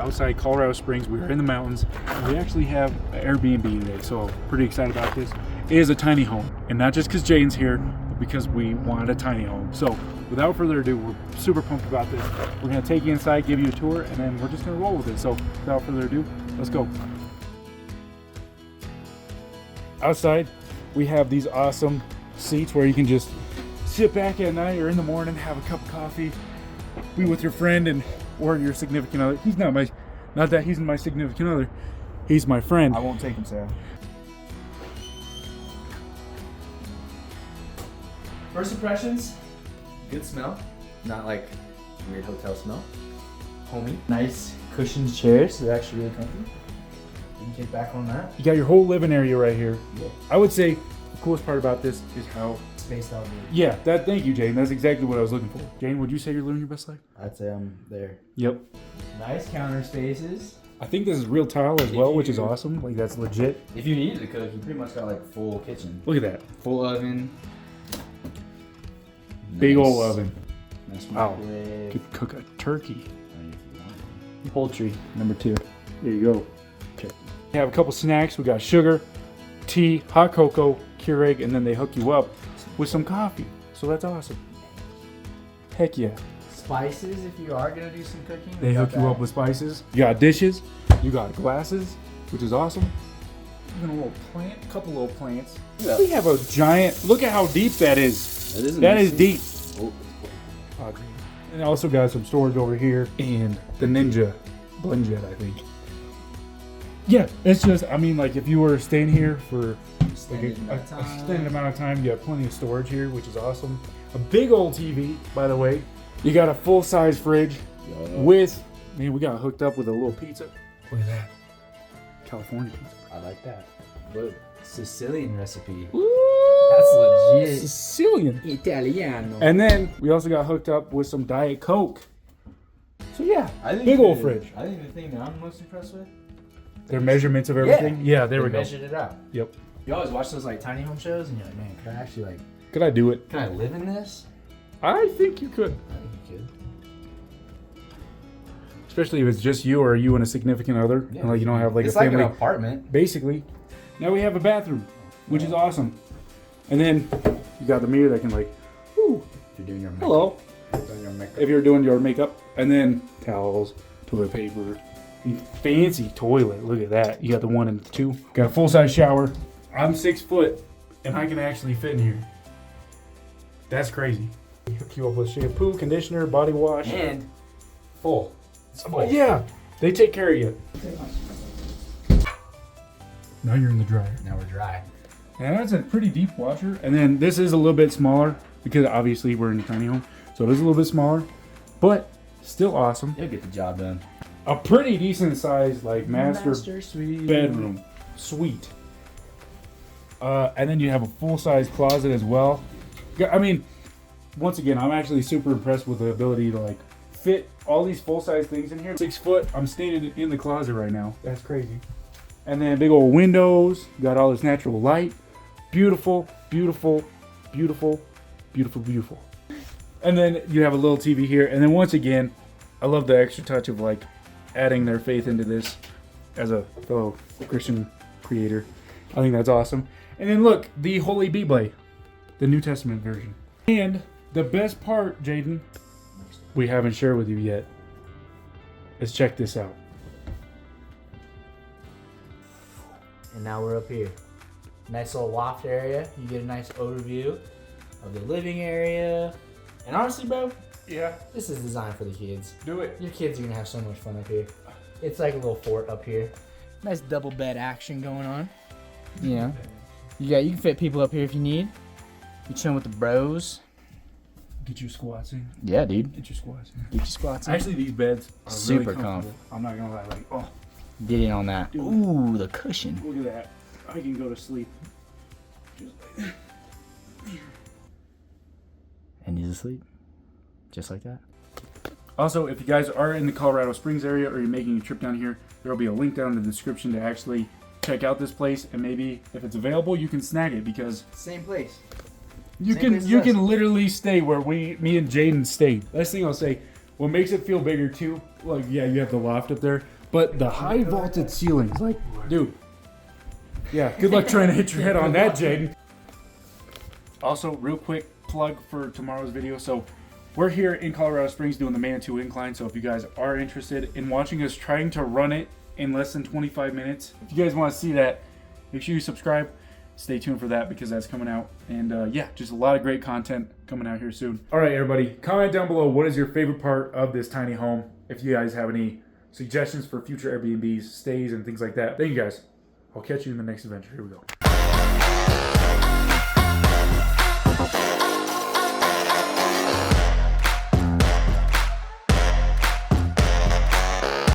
outside Colorado Springs. We are in the mountains. And we actually have an Airbnb today, so pretty excited about this. It is a tiny home, and not just because Jaden's here, but because we wanted a tiny home. So without further ado, we're super pumped about this. We're gonna take you inside, give you a tour, and then we're just gonna roll with it. So without further ado, let's go. Outside, we have these awesome seats where you can just sit back at night or in the morning, have a cup of coffee, be with your friend and or your significant other. He's not that he's my significant other. He's my friend. I won't take him, Sam. First impressions, good smell. Not like weird hotel smell. Homey. Nice cushioned chairs. They're actually really comfy. You can kick back on that. You got your whole living area right here. Yeah. I would say the coolest part about this is how Spaced out. yeah, thank you, Jane. That's exactly what I was looking for. Jane, would you say you're living your best life? I'd say I'm there. Yep. Nice counter spaces. I think this is real tile as well, which is awesome. Like, that's legit. If you needed to cook, you pretty much got like full kitchen. Look at that. Full oven. Big Nice. old oven. Nice Wow. microwave. Could cook a turkey. Poultry, number 2. There you go. Okay. We have a couple snacks. We got sugar, tea, hot cocoa, Keurig, and then they hook you up with some coffee. So that's awesome. Heck yeah. Spices, if you are gonna do some cooking. They hook you up with spices. You got dishes. You got glasses, which is awesome. Even a little plant, a couple little plants. Yeah. We have a giant, look at how deep that is. That is deep. Oh. And also got some storage over here and the Ninja blend jet, I think. Yeah, it's just, I mean, like if you were staying here for like a extended amount of time, you have plenty of storage here, which is awesome. A big old TV, by the way. You got a full-size fridge with, man, we got hooked up with a little pizza. Look at that. California pizza. I like that. But Sicilian recipe. Ooh, That's legit. Sicilian. Italiano. And then we also got hooked up with some Diet Coke. So yeah, I think big old fridge. I think the thing that I'm most impressed with, Their measurements of everything. Yeah, there we go. Measured it out. Yep. You always watch those like tiny home shows, and you're like, man, could I actually like? Could I do it? Can I live in this? I think you could. I think you could. Especially if it's just you or you and a significant other. Yeah. And like you don't have like It's a like family. an apartment. Basically. Now we have a bathroom, which is awesome. And then you got the mirror that can like, whoo, If you're doing your makeup. hello. Doing your makeup. If you're doing your makeup. And then towels, toilet paper, fancy toilet. Look at that. You got the 1 and the 2. Got a full-size shower. I'm 6 foot and I can actually fit in here. That's crazy. Hook you up with shampoo, conditioner, body wash. And full. It's full. But yeah, they take care of you. Now you're in the dryer. Now we're dry. And that's a pretty deep washer. And then this is a little bit smaller because obviously we're in a tiny home. So it is a little bit smaller, but still awesome. You'll get the job done. A pretty decent sized like master suite. bedroom suite. And then you have a full-size closet as well. I mean, once again, I'm actually super impressed with the ability to like fit all these full-size things in here. 6 foot, I'm standing in the closet right now. That's crazy. And then big old windows, got all this natural light. Beautiful, beautiful, beautiful, beautiful, beautiful. And then you have a little TV here. And then once again, I love the extra touch of like adding their faith into this as a fellow Christian creator. I think that's awesome. And then look, the Holy Bible, the New Testament version. And the best part, Jaden, we haven't shared with you yet. Let's check this out. And now we're up here. Nice little loft area. You get a nice overview of the living area. And honestly, bro, Yeah, this is designed for the kids. do it. Your kids are gonna have so much fun up here. It's like a little fort up here. Nice double bed action going on. Yeah. You can fit people up here if you need. You chilling with the bros. Get your squats in. Yeah, dude. Get your squats in. Get your squats in. Actually, these beds are Super really comfortable. I'm not gonna lie. Like, oh, Get in on that. Dude. Ooh, the cushion. look at that. I can go to sleep. Just like that. And he's asleep. Just like that. Also, if you guys are in the Colorado Springs area or you're making a trip down here, there will be a link down in the description to actually check out this place, and maybe if it's available, you can snag it because Same place. you Same place can as us. literally stay where me and Jaden stayed. Last thing I'll say, what makes it feel bigger too, like yeah, you have the loft up there, But the high vaulted ceilings, like, dude. Yeah, good luck trying to hit your head on that, Jaden. Also, real quick plug for tomorrow's video. So we're here in Colorado Springs doing the Manitou Incline. So if you guys are interested in watching us trying to run it in less than 25 minutes, if you guys want to see that, make sure you subscribe. Stay tuned for that because that's coming out. And yeah, just a lot of great content coming out here soon. All right, everybody, comment down below what is your favorite part of this tiny home. If you guys have any suggestions for future Airbnbs, stays, and things like that. Thank you guys. I'll catch you in the next adventure. Here we go.